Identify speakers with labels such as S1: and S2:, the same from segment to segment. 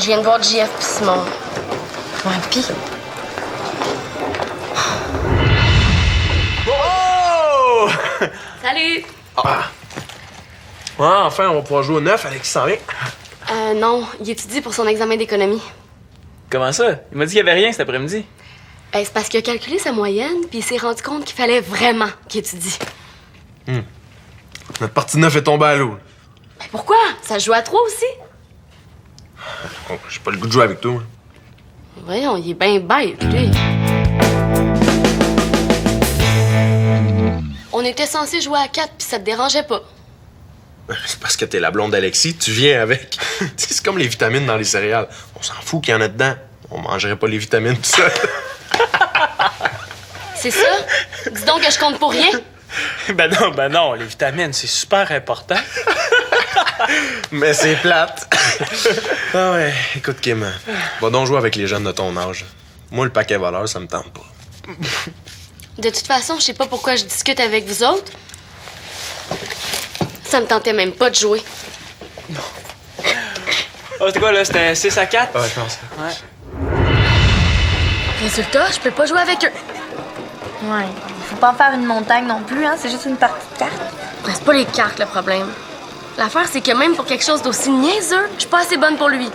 S1: Je viens de voir JF pis Simon.
S2: Ouais, pis?
S3: Oh!
S1: Salut!
S3: Ah. Ouais, enfin, on va pouvoir jouer au 9. Alexis s'en vient.
S1: Non, il étudie pour son examen d'économie.
S4: Comment ça? Il m'a dit qu'il y avait rien cet après-midi.
S1: C'est parce qu'il a calculé sa moyenne, puis il s'est rendu compte qu'il fallait vraiment qu'il étudie.
S3: Notre partie 9 est tombée à l'eau.
S1: Ben pourquoi? Ça se joue à 3 aussi?
S3: Bon, j'ai pas le goût de jouer avec toi. Moi.
S1: Voyons, il est bien bête, lui. On était censé jouer à 4, puis ça te dérangeait pas.
S3: C'est parce que t'es la blonde d'Alexis, tu viens avec. C'est comme les vitamines dans les céréales. On s'en fout qu'il y en a dedans. On mangerait pas les vitamines tout ça.
S1: C'est ça? Dis donc que je compte pour rien.
S4: Ben non, les vitamines, c'est super important.
S3: Mais c'est plate. Ah ouais, écoute Kim, va donc jouer avec les jeunes de ton âge. Moi, le paquet voleur, ça me tente pas.
S1: De toute façon, je sais pas pourquoi je discute avec vous autres. Ça me tentait même pas de jouer.
S4: Oh, c'était quoi, là? C'était 6 à 4?
S3: Ouais, je pense.
S4: Ouais.
S1: Résultat, je peux pas jouer avec eux.
S2: Ouais. Faut pas en faire une montagne non plus, hein. C'est juste une partie de cartes.
S1: C'est pas les cartes, le problème. L'affaire, c'est que même pour quelque chose d'aussi niaiseux, je suis pas assez bonne pour lui.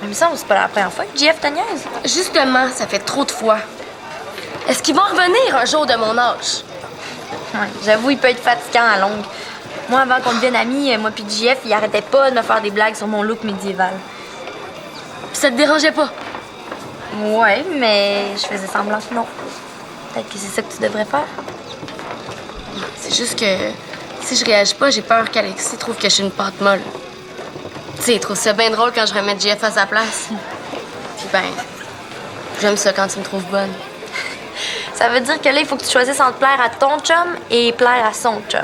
S2: Même ça, c'est pas la première fois que JF te niaise.
S1: Justement, ça fait trop de fois. Est-ce qu'ils vont revenir un jour de mon âge?
S2: Ouais. J'avoue, il peut être fatigant à longue. Moi, avant qu'on devienne amis, moi puis JF, il arrêtait pas de me faire des blagues sur mon look médiéval.
S1: Puis ça te dérangeait pas?
S2: Ouais, mais je faisais semblant que non. Peut-être que c'est ça que tu devrais faire.
S1: C'est juste que si je réagis pas, j'ai peur qu'Alexis trouve que je suis une pâte molle. Tu sais, il trouve ça bien drôle quand je remets JF à sa place. Puis ben, j'aime ça quand tu me trouves bonne.
S2: Ça veut dire que là, il faut que tu choisisses entre plaire à ton chum et plaire à son chum.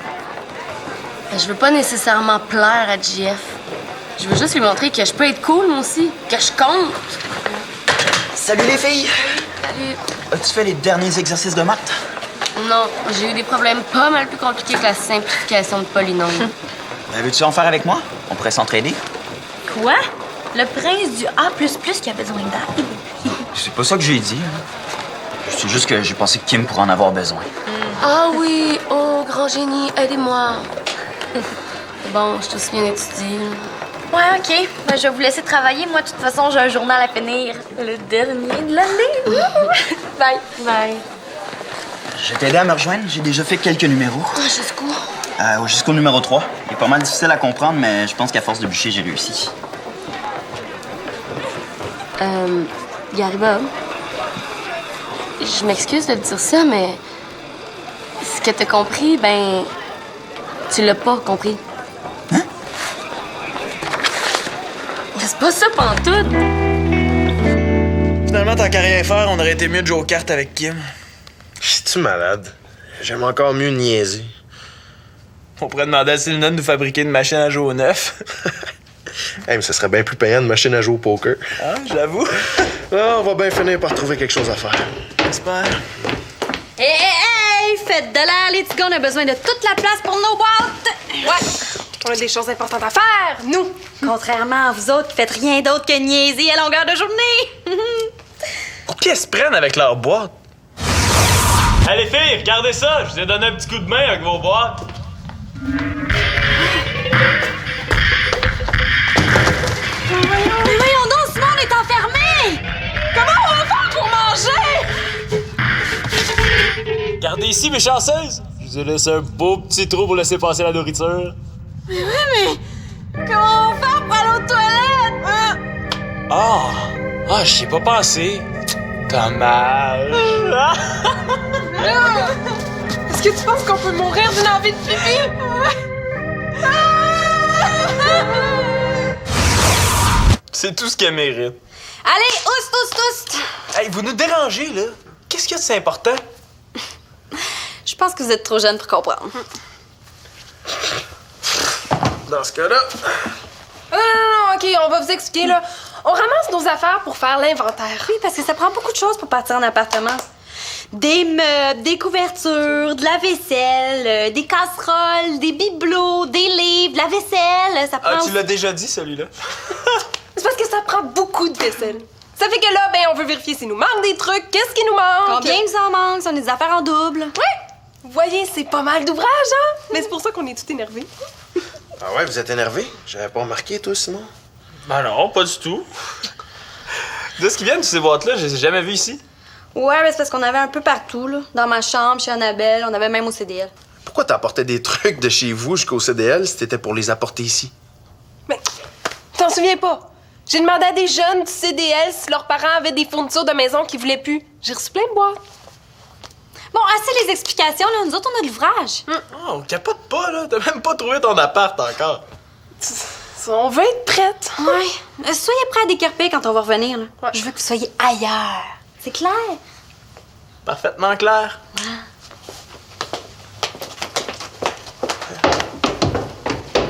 S1: Ben, je veux pas nécessairement plaire à JF. Je veux juste lui montrer que je peux être cool, moi aussi. Que je compte.
S5: Salut les filles!
S1: Salut.
S5: As-tu fait les derniers exercices de maths?
S1: Non, j'ai eu des problèmes pas mal plus compliqués que la simplification de polynômes.
S5: Veux-tu en faire avec moi? On pourrait s'entraider.
S2: Quoi? Le prince du A++ qui a besoin d'aide?
S5: C'est pas ça que j'ai dit. C'est juste que j'ai pensé que Kim pourrait en avoir besoin.
S1: Ah oui, oh, grand génie, aidez-moi. Bon, je suis aussi bien étudiée.
S2: Ouais, OK. Ben, je vais vous laisser travailler. Moi, de toute façon, j'ai un journal à finir. Le dernier de l'année. Bye. Bye.
S5: Je vais t'aider à me rejoindre. J'ai déjà fait quelques numéros.
S1: Ah, jusqu'où?
S5: Jusqu'au numéro 3. Il est pas mal difficile à comprendre, mais je pense qu'à force de bûcher, j'ai réussi.
S1: Gary Bob, je m'excuse de te dire ça, mais ce que t'as compris, ben, tu l'as pas compris.
S5: Hein?
S1: C'est pas ça pantoute.
S4: Finalement, tant qu'à rien faire, on aurait été mieux de jouer aux cartes avec Kim.
S3: Es-tu malade? J'aime encore mieux niaiser.
S4: On pourrait demander à Célina de nous fabriquer une machine à jouer au 9.
S3: Hey, mais ça serait bien plus payant de machine à jouer au poker.
S4: Ah, j'avoue.
S3: Ah, on va bien finir par trouver quelque chose à faire.
S4: J'espère.
S6: Hey, faites de l'air, les petits gars, on a besoin de toute la place pour nos boîtes! Ouais, on a des choses importantes à faire, nous! Contrairement à vous autres qui faites rien d'autre que niaiser à longueur de journée!
S4: Pour qui elles se prennent avec leur boîte?
S7: Allez filles, regardez ça! Je vous ai donné un petit coup de main avec vos boîtes.
S6: Mais voyons donc, Simon, on est enfermé! Comment on va faire pour manger?
S7: Regardez ici, mes chanceuses! Je vous ai laissé un beau petit trou pour laisser passer la nourriture.
S6: Mais comment on va faire pour aller aux toilettes?
S7: Ah, j'y ai pas pensé. Dommage.
S6: Est-ce que tu penses qu'on peut mourir d'une envie de pipi?
S4: C'est tout ce qu'elle mérite.
S6: Allez, oust!
S4: Hey, vous nous dérangez, là. Qu'est-ce qu'il y a de si important?
S6: Je pense que vous êtes trop jeune pour comprendre.
S3: Dans ce cas-là...
S6: Non, OK, on va vous expliquer, là. On ramasse nos affaires pour faire l'inventaire. Oui, parce que ça prend beaucoup de choses pour partir en appartement. Des meubles, des couvertures, de la vaisselle, des casseroles, des bibelots, des livres, de la vaisselle, ça prend...
S4: Ah, tu l'as déjà dit, celui-là?
S6: C'est parce que c'est ça prend beaucoup de vaisselle. Ça fait que là, ben, on veut vérifier s'il nous manque des trucs. Qu'est-ce qui nous manque?
S2: Combien il nous en manque? Ce sont des affaires en double.
S6: Ouais! Vous voyez, c'est pas mal d'ouvrage, hein? Mais c'est pour ça qu'on est tout énervés.
S3: Ah ouais, vous êtes énervé? J'avais pas remarqué, toi, Simon.
S4: Ben non, pas du tout. De ce qui vient de ces boîtes-là, je les ai jamais vues ici.
S2: Ouais, mais c'est parce qu'on avait un peu partout, là. Dans ma chambre, chez Annabelle, on avait même au CDL.
S3: Pourquoi t'apportais des trucs de chez vous jusqu'au CDL si t'étais pour les apporter ici?
S6: Mais t'en souviens pas? J'ai demandé à des jeunes du CDL si leurs parents avaient des fournitures de maison qu'ils voulaient plus. J'ai reçu plein de boîtes.
S2: Bon, assez les explications, là. Nous autres, on a de l'ouvrage.
S4: Oh, capote pas, là. T'as même pas trouvé ton appart encore.
S6: On veut être prête.
S2: Ouais. Soyez prêts à décarper quand on va revenir, là.
S6: Ouais.
S2: Je veux que vous soyez ailleurs. C'est clair?
S4: Parfaitement clair.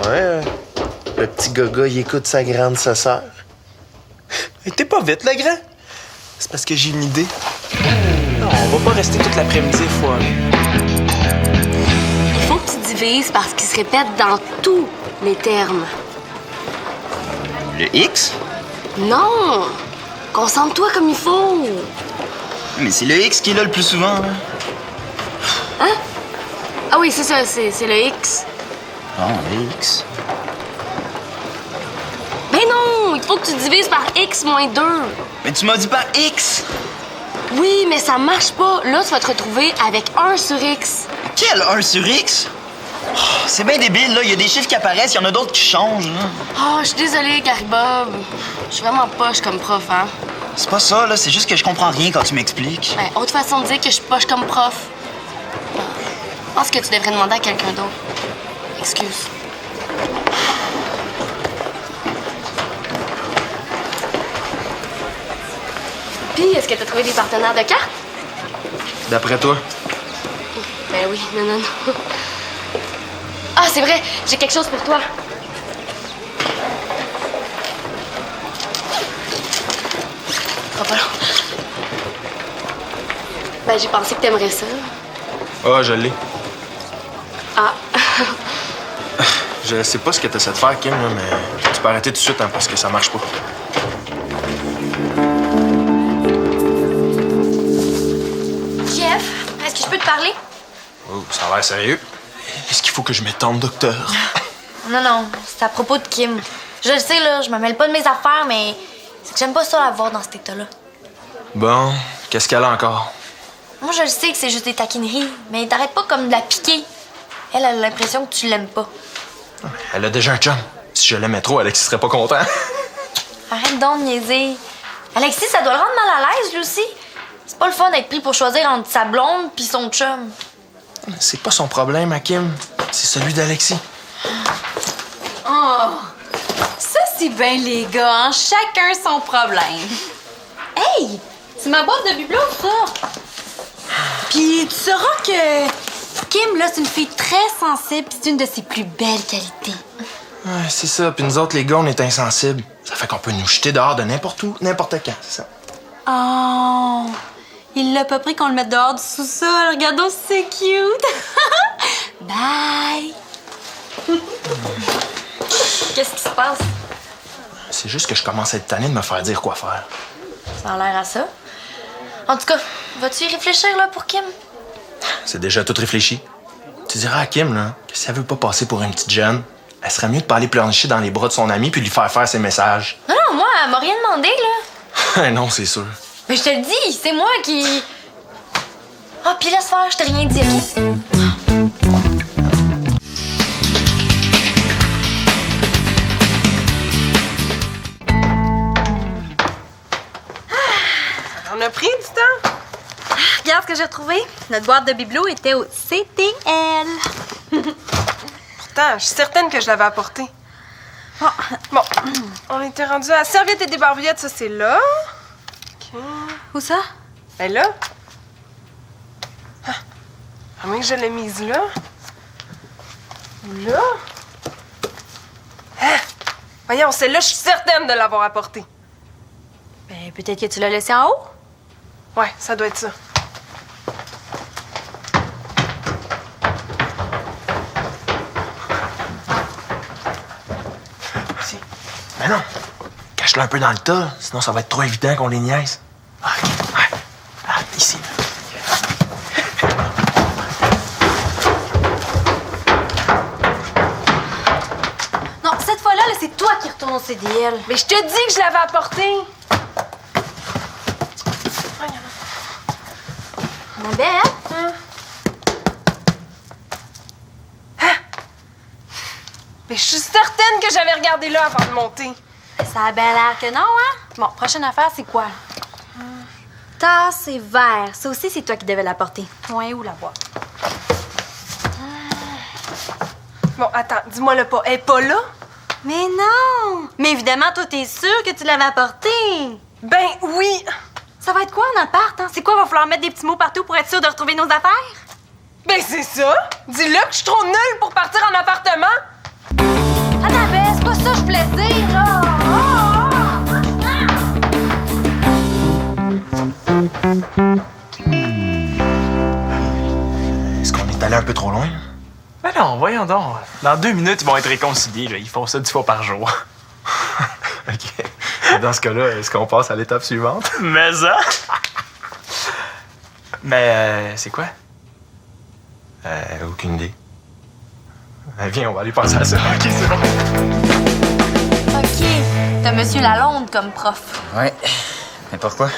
S3: Ouais, le petit gaga, il écoute sa grande sœur.
S4: Et t'es pas vite, le grand. C'est parce que j'ai une idée. Non, on va pas rester toute l'après-midi foiré.
S1: Il faut que tu divises parce qu'il se répète dans tous les termes.
S5: Le X?
S1: Non! Concentre-toi comme il faut.
S5: Mais c'est le X qui est là le plus souvent. Là.
S1: Hein? Ah oui, c'est ça, c'est le X.
S5: Oh, le X.
S1: Ben non! Il faut que tu divises par X moins 2.
S5: Mais tu m'as dit par X!
S1: Oui, mais ça marche pas. Là, tu vas te retrouver avec 1 sur X.
S5: Quel 1 sur X? Oh, c'est bien débile, là. Il y a des chiffres qui apparaissent, il y en a d'autres qui changent. Là.
S1: Oh, je suis désolée, Gary Bob. Je suis vraiment poche comme prof, hein?
S5: C'est pas ça, là. C'est juste que je comprends rien quand tu m'expliques.
S1: Ben, autre façon de dire que je suis poche comme prof. Je pense que tu devrais demander à quelqu'un d'autre. Excuse. Puis, est-ce que t'as trouvé des partenaires de cartes?
S3: D'après toi?
S1: Ben oui, non. Ah, c'est vrai, j'ai quelque chose pour toi. Pas long. Ben, j'ai pensé que t'aimerais ça.
S3: Ah, je l'ai.
S1: Ah.
S3: Je sais pas ce que t'essaies de faire, Kim, là, mais tu peux arrêter tout de suite, hein, parce que ça marche pas.
S2: Jeff, est-ce que je peux te parler?
S3: Oh, ça a l'air sérieux. Est-ce qu'il faut que je m'étende, docteur?
S2: Non, c'est à propos de Kim. Je le sais, là, je me mêle pas de mes affaires, mais c'est que j'aime pas ça la voir dans cet état-là.
S3: Bon, qu'est-ce qu'elle a encore?
S2: Moi, je le sais que c'est juste des taquineries, mais t'arrêtes pas comme de la piquer. Elle a l'impression que tu l'aimes pas.
S3: Elle a déjà un chum. Si je l'aimais trop, Alexis serait pas content.
S2: Arrête donc de niaiser. Alexis, ça doit le rendre mal à l'aise, lui aussi. C'est pas le fun d'être pris pour choisir entre sa blonde puis son chum.
S3: C'est pas son problème, Hakim. C'est celui d'Alexis.
S8: Oh! Ça, c'est bien, les gars, hein? Chacun son problème. Hey! C'est ma boîte de bibelots, ça! Puis tu sauras que Kim, là, c'est une fille très sensible, puis c'est une de ses plus belles qualités.
S3: Ouais, c'est ça. Puis nous autres, les gars, on est insensibles. Ça fait qu'on peut nous jeter dehors de n'importe où, n'importe quand, c'est ça.
S8: Oh! Il l'a pas pris qu'on le mette dehors du sous-sol. Regardons si c'est cute. Bye!
S2: Qu'est-ce qui se passe?
S3: C'est juste que je commence à être tanné de me faire dire quoi faire.
S2: Ça a l'air à ça. En tout cas, vas-tu y réfléchir, là, pour Kim?
S3: C'est déjà tout réfléchi. Tu diras à Kim, là, que si elle veut pas passer pour une petite jeune, elle serait mieux de pas aller pleurnicher dans les bras de son ami puis lui faire faire ses messages.
S2: Non, moi, elle m'a rien demandé, là.
S3: Non, c'est sûr.
S2: Mais je te le dis, c'est moi qui... Ah, puis laisse faire, je t'ai rien dit, OK?
S6: On a pris du temps.
S2: Regarde ce que j'ai retrouvé. Notre boîte de bibelots était au CTL.
S6: Pourtant, je suis certaine que je l'avais apporté. Bon, on était rendu à serviette et débarbouillettes, ça c'est là. OK.
S2: Où ça?
S6: Ben là. Ah, à moins que je l'ai mise là. Ou là. Ah, voyons, celle-là, je suis certaine de l'avoir apportée.
S2: Ben, peut-être que tu l'as laissé en haut.
S6: Ouais, ça doit être ça.
S3: Mais non!
S4: cache-le un peu dans le tas, sinon ça va être trop évident qu'on les niaise. Ah, OK. Ouais. Ah, ici.
S8: Non, cette fois-là, là, c'est toi qui retourne au CDL.
S6: Mais je te dis que je l'avais apporté.
S8: Annabelle?
S6: Mais je suis certaine que j'avais regardé là avant de monter.
S8: Ça a bien l'air que non, hein? Bon, prochaine affaire, c'est quoi? Tasse et verre. Ça aussi, c'est toi qui devais l'apporter. Ouais, où la boîte?
S6: Bon, attends, dis-moi le pas. Elle est pas là?
S8: Mais non! Mais évidemment, toi, t'es sûre que tu l'avais apporté.
S6: Ben oui!
S8: Ça va être quoi en appart, hein? C'est quoi, va falloir mettre des petits mots partout pour être sûr de retrouver nos affaires?
S6: Ben c'est ça! Dis-le que je suis trop nulle pour partir en appartement!
S8: Annabelle, c'est pas ça que je voulais dire, là!
S4: Est-ce qu'on est allé un peu trop loin? Ben non, voyons donc. Dans 2 minutes, ils vont être réconciliés. Là. Ils font ça 10 fois par jour.
S3: OK. Dans ce cas-là, est-ce qu'on passe à l'étape suivante?
S4: Mais ça! Mais c'est quoi?
S3: Aucune idée. Viens, on va aller passer à ça. OK, c'est bon.
S2: OK. T'as Monsieur Lalonde comme prof.
S5: Ouais. Mais pourquoi?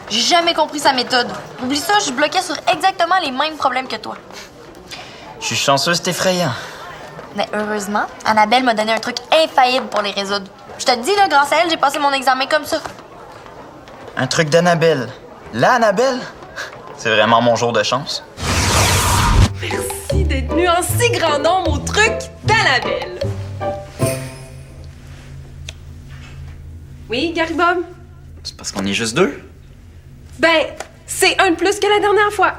S2: J'ai jamais compris sa méthode. Oublie ça, je bloquais sur exactement les mêmes problèmes que toi.
S5: Je suis chanceux, c'est effrayant.
S2: Mais heureusement, Annabelle m'a donné un truc infaillible pour les résoudre. Je te dis, là, grâce à elle, j'ai passé mon examen comme ça.
S5: Un truc d'Annabelle. Là, Annabelle? C'est vraiment mon jour de chance.
S6: Merci d'être venu en si grand nombre au truc d'Annabelle. Oui, Gary Bob?
S5: C'est parce qu'on est juste 2?
S6: Ben, c'est un de plus que la dernière fois.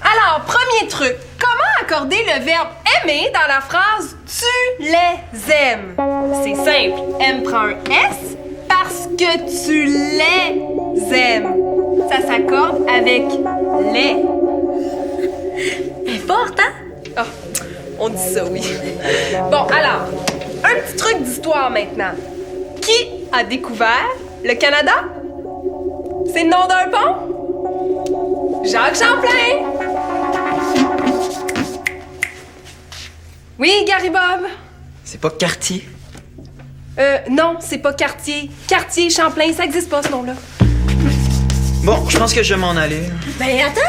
S6: Alors, premier truc. Comment accorder le verbe aimer dans la phrase tu les aimes? C'est simple. M prend un S parce que tu les aimes. Ça s'accorde avec les.
S2: C'est forte, hein?
S6: Ah, on dit ça, oui. Bon, alors, un petit truc d'histoire maintenant. Qui a découvert le Canada? C'est le nom d'un pont? Jacques Champlain! Oui, Gary Bob?
S5: C'est pas Cartier?
S6: Non, c'est pas Cartier. Cartier, Champlain, ça existe pas ce nom-là.
S5: Bon, je pense que je vais m'en aller.
S2: Ben attends!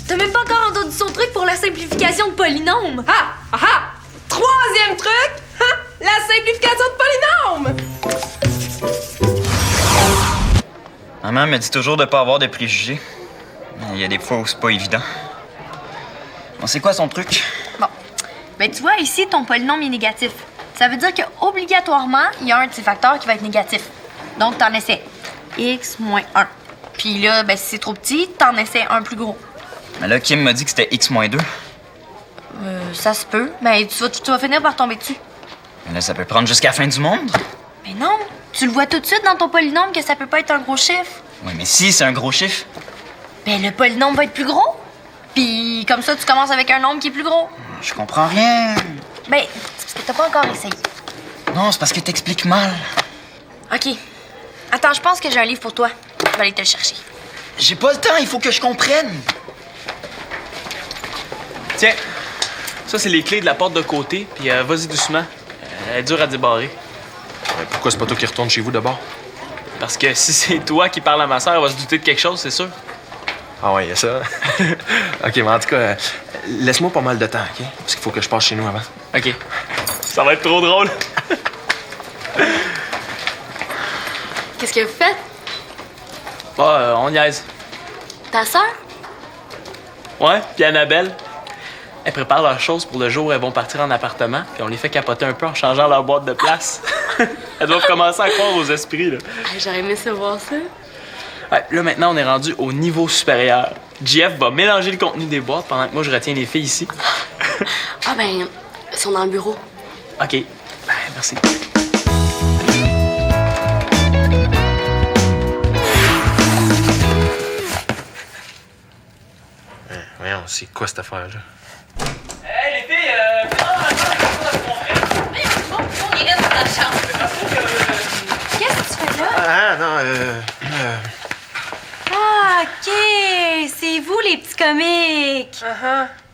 S2: T'as même pas encore entendu son truc pour la simplification de polynômes.
S6: Ah! Ah ah! Troisième truc! Ah, la simplification de polynômes!
S5: Maman me dit toujours de pas avoir de préjugés. Il y a des fois où c'est pas évident. Bon, c'est quoi son truc?
S2: Bon. Ben tu vois, ici, ton polynôme est négatif. Ça veut dire que obligatoirement, il y a un de ces facteurs qui va être négatif. Donc, t'en essaies x moins 1. Puis là, ben si c'est trop petit, t'en essaies un plus gros.
S5: Mais là, Kim m'a dit que c'était x moins 2.
S2: Ça se peut. Ben tu vas finir par tomber dessus.
S5: Mais là, ça peut prendre jusqu'à la fin du monde.
S2: Mais non! Tu le vois tout de suite dans ton polynôme que ça peut pas être un gros chiffre.
S5: Oui, mais si, c'est un gros chiffre.
S2: Ben le polynôme va être plus gros. Puis comme ça, tu commences avec un nombre qui est plus gros.
S5: Je comprends rien.
S2: Ben, c'est parce que t'as pas encore essayé.
S5: Non, c'est parce que t'expliques mal.
S2: OK. Attends, je pense que j'ai un livre pour toi. Je vais aller te le chercher.
S5: J'ai pas le temps, il faut que je comprenne.
S7: Tiens, ça, c'est les clés de la porte de côté, puis vas-y doucement. Elle est dure à débarrer.
S3: Pourquoi c'est pas toi qui retourne chez vous d'abord?
S7: Parce que si c'est toi qui parles à ma sœur, elle va se douter de quelque chose, c'est sûr.
S3: Ah ouais, y a ça. OK, mais en tout cas, laisse-moi pas mal de temps, OK? Parce qu'il faut que je passe chez nous avant.
S7: OK. Ça va être trop drôle.
S1: Qu'est-ce que vous faites?
S7: Ah, on niaise.
S1: Ta sœur?
S7: Ouais, puis Annabelle, elle prépare leurs choses pour le jour où elles vont partir en appartement, puis on les fait capoter un peu en changeant leur boîte de place. Elles doivent commencer à croire aux esprits, là.
S1: J'aurais aimé savoir ça.
S7: Ouais, là, maintenant, on est rendu au niveau supérieur. JF va mélanger le contenu des boîtes pendant que moi, je retiens les filles ici.
S1: Ah ben, ils sont dans le bureau.
S7: OK. Ben, merci.
S3: Voyons, c'est quoi cette affaire-là?
S7: Hey, les filles,
S8: On irait dans ta chambre. Qu'est-ce que
S3: non,
S8: Ah, OK! C'est vous, les petits comiques!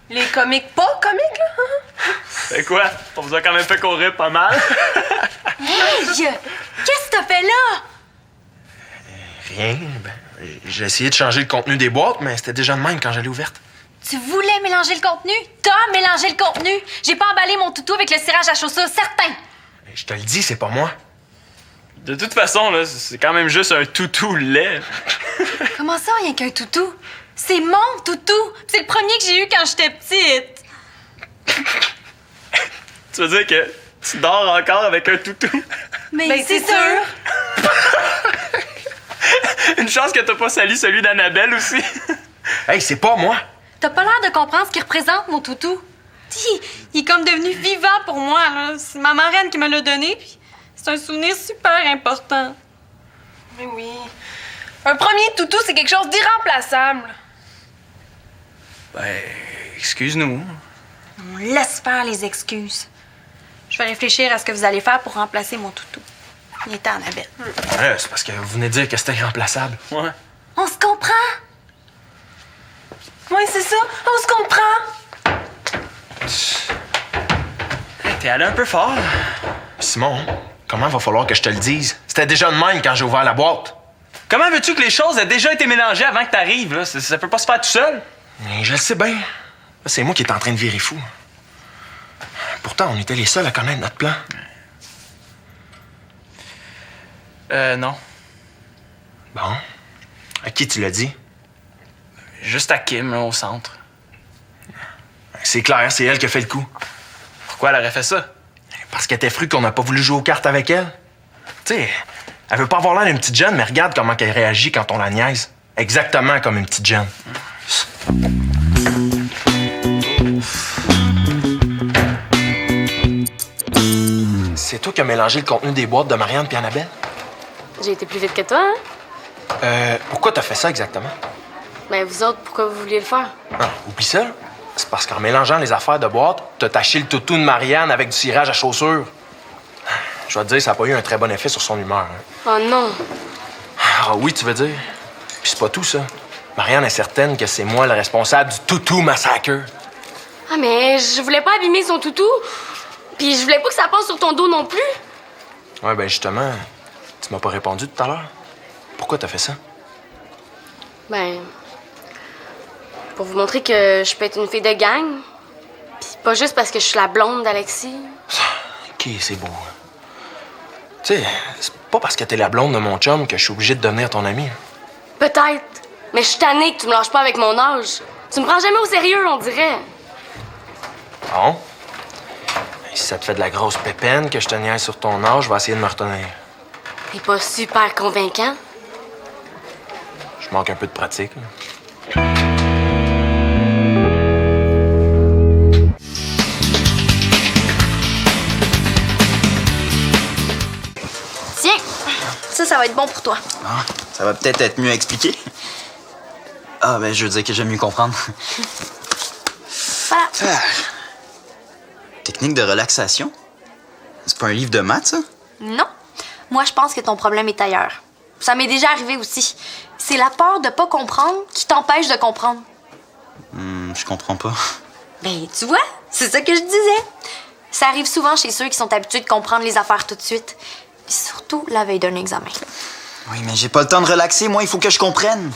S6: Les comiques pas comiques, là?
S7: C'est quoi? On vous a quand même fait courir pas mal.
S8: Hey! Qu'est-ce que t'as fait là?
S3: rien. Ben, j'ai essayé de changer le contenu des boîtes, mais c'était déjà de même quand je l'ai ouverte.
S8: Tu voulais mélanger le contenu? T'as mélangé le contenu! J'ai pas emballé mon toutou avec le cirage à chaussures, certain!
S3: Je te le dis, c'est pas moi.
S7: De toute façon, là, c'est quand même juste un toutou laid.
S8: Comment ça, rien qu'un toutou? C'est mon toutou! C'est le premier que j'ai eu quand j'étais petite!
S7: Tu veux dire que tu dors encore avec un toutou?
S8: Mais c'est sûr!
S7: Une chance que t'as pas sali celui d'Annabelle aussi.
S3: Hey, c'est pas moi!
S8: T'as pas l'air de comprendre ce qu'il représente, mon toutou. Il est comme devenu vivant pour moi, là. C'est ma marraine qui me l'a donné, puis c'est un souvenir super important.
S6: Mais oui. Un premier toutou, c'est quelque chose d'irremplaçable.
S5: Ben, excuse-nous.
S8: On laisse faire les excuses. Je vais réfléchir à ce que vous allez faire pour remplacer mon toutou. Il est temps, Annabelle.
S3: Ouais, c'est parce que vous venez de dire que c'était irremplaçable.
S7: Ouais.
S8: On se comprend?
S6: Oui, c'est ça. On se comprend.
S5: Hey, t'es allé un peu fort.
S3: Simon, comment va falloir que je te le dise? C'était déjà de même quand j'ai ouvert la boîte.
S5: Comment veux-tu que les choses aient déjà été mélangées avant que t'arrives, là? Ça peut pas se faire tout seul.
S3: Mais je le sais bien. Là, c'est moi qui est en train de virer fou. Pourtant, on était les seuls à connaître notre plan.
S5: Non.
S3: Bon. À qui tu l'as dit?
S5: Juste à Kim, là, au centre.
S3: C'est clair, c'est elle qui a fait le coup.
S5: Pourquoi elle aurait fait ça?
S3: Parce qu'elle était frue qu'on n'a pas voulu jouer aux cartes avec elle. Tu sais, elle veut pas avoir l'air d'une petite jeune, mais regarde comment elle réagit quand on la niaise. Exactement comme une petite jeune. C'est toi qui as mélangé le contenu des boîtes de Marianne et Annabelle?
S1: J'ai été plus vite que toi, hein?
S3: Pourquoi t'as fait ça exactement?
S1: Ben, vous autres, pourquoi vous vouliez le faire?
S3: Ah, oublie ça. C'est parce qu'en mélangeant les affaires de boîte, t'as taché le toutou de Marianne avec du cirage à chaussures. Je vais te dire, ça n'a pas eu un très bon effet sur son humeur. Hein.
S1: Oh non!
S3: Ah oui, tu veux dire? Puis c'est pas tout, ça. Marianne est certaine que c'est moi le responsable du toutou massacre.
S1: Ah, mais je voulais pas abîmer son toutou. Puis je voulais pas que ça passe sur ton dos non plus.
S3: Ouais, ben justement, tu m'as pas répondu tout à l'heure. Pourquoi t'as fait ça?
S1: Ben, pour vous montrer que je peux être une fille de gang. Puis pas juste parce que je suis la blonde d'Alexis.
S3: OK, c'est beau. Tu sais, c'est pas parce que t'es la blonde de mon chum que je suis obligé de devenir ton ami.
S1: Peut-être. Mais je suis tannée que tu me lâches pas avec mon âge. Tu me prends jamais au sérieux, on dirait.
S3: Bon. Si ça te fait de la grosse pépine que je te niaise sur ton âge, je vais essayer de me retenir.
S1: T'es pas super convaincant.
S3: Je manque un peu de pratique. Là.
S2: Tiens, ça va être bon pour toi.
S5: Ah, ça va peut-être être mieux expliqué. Ah, ben, je veux dire que j'aime mieux comprendre.
S2: Voilà.
S5: Ah. Technique de relaxation? C'est pas un livre de maths, ça?
S2: Non. Moi, je pense que ton problème est ailleurs. Ça m'est déjà arrivé aussi. C'est la peur de pas comprendre qui t'empêche de comprendre.
S5: Je comprends pas.
S2: Ben, tu vois, c'est ça que je disais. Ça arrive souvent chez ceux qui sont habitués de comprendre les affaires tout de suite. Puis surtout la veille d'un examen.
S5: Oui, mais j'ai pas le temps de relaxer, moi, il faut que je comprenne.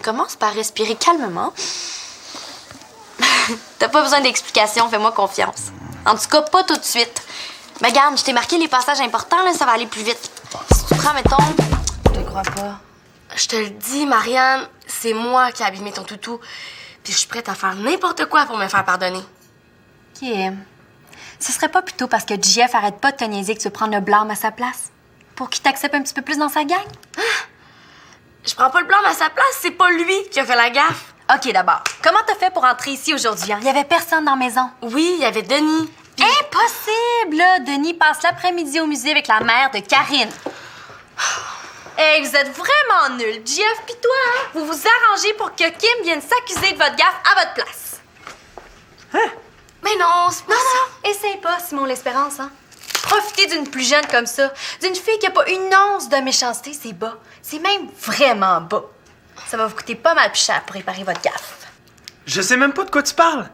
S2: Commence par respirer calmement. T'as pas besoin d'explication, fais-moi confiance. En tout cas, pas tout de suite. Mais regarde, je t'ai marqué les passages importants, là, ça va aller plus vite. Si tu prends, mettons... Je te crois pas.
S1: Je te le dis, Marianne, c'est moi qui ai abîmé ton toutou. Puis je suis prête à faire n'importe quoi pour me faire pardonner.
S8: Kim, ce serait pas plutôt parce que Jeff arrête pas de te niaiser que tu veux prendre le blâme à sa place? Pour qu'il t'accepte un petit peu plus dans sa gang?
S1: Je prends pas le blâme à sa place, c'est pas lui qui a fait la gaffe.
S8: OK, d'abord, comment t'as fait pour entrer ici aujourd'hui? Il y avait personne dans la maison.
S1: Oui, il y avait Denis. Puis...
S8: Impossible, là! Denis passe l'après-midi au musée avec la mère de Karine. Hey, vous êtes vraiment nuls. Jeff pis toi, hein? Vous vous arrangez pour que Kim vienne s'accuser de votre gaffe à votre place.
S1: Mais non, c'est pas ça.
S8: Essaye pas, Simon l'Espérance, hein?
S2: Profiter d'une plus jeune comme ça, d'une fille qui a pas une once de méchanceté, c'est bas. C'est même vraiment bas. Ça va vous coûter pas mal plus cher pour réparer votre gaffe.
S4: Je sais même pas de quoi tu parles.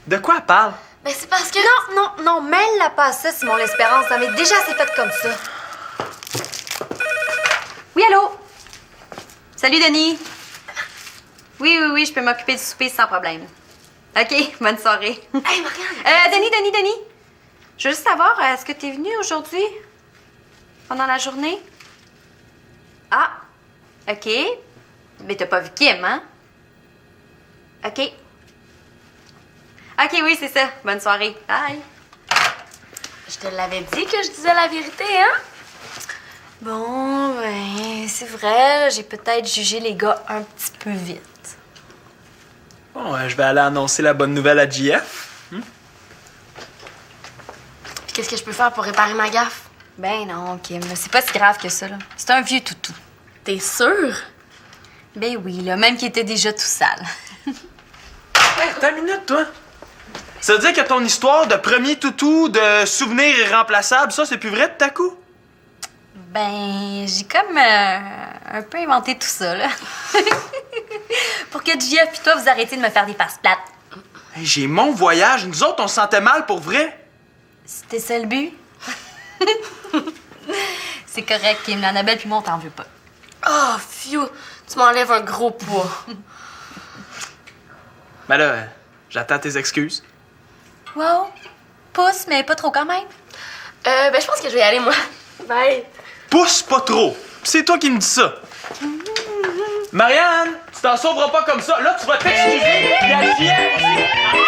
S4: De quoi elle parle?
S1: Ben, c'est parce que...
S2: Non, mêle-la pas à ça, Simon l'Espérance. Ça m'est déjà assez fait comme ça. Oui, allô? Salut, Denis. Oui, je peux m'occuper du souper sans problème. OK, bonne soirée.
S1: Hey, Marianne!
S2: Denis. Je veux juste savoir, est-ce que t'es venu aujourd'hui? Pendant la journée? Ah, OK. Mais t'as pas vu Kim, hein? OK. OK, oui, c'est ça. Bonne soirée. Bye.
S1: Je te l'avais dit que je disais la vérité, hein?
S2: Bon, ben, c'est vrai, j'ai peut-être jugé les gars un petit peu vite.
S4: Bon, je vais aller annoncer la bonne nouvelle à JF.
S1: Puis qu'est-ce que je peux faire pour réparer ma gaffe?
S2: Ben non, Kim, c'est pas si grave que ça, là. C'est un vieux toutou.
S1: T'es sûre?
S2: Ben oui, là, même qu'il était déjà tout sale.
S4: Hey, attends une minute, toi. Ça veut dire que ton histoire de premier toutou, de souvenir irremplaçable, ça, c'est plus vrai de ta coup?
S2: Ben, j'ai comme un peu inventé tout ça, là. Pour que JF puis toi, vous arrêtez de me faire des faces plates.
S4: Hey, j'ai mon voyage. Nous autres, on se sentait mal pour vrai.
S2: C'était ça le but? C'est correct, Kim. Annabelle puis moi, on t'en veut pas.
S1: Oh, phew! Tu m'enlèves un gros poids.
S4: Ben là, j'attends tes excuses.
S2: Wow. Pousse, mais pas trop quand même.
S1: Ben, je pense que je vais y aller, moi. Bye!
S4: Pousse pas trop. Pis c'est toi qui me dis ça. Marianne, tu t'en sauveras pas comme ça. Là, tu vas t'excuser. Il y a JF aussi.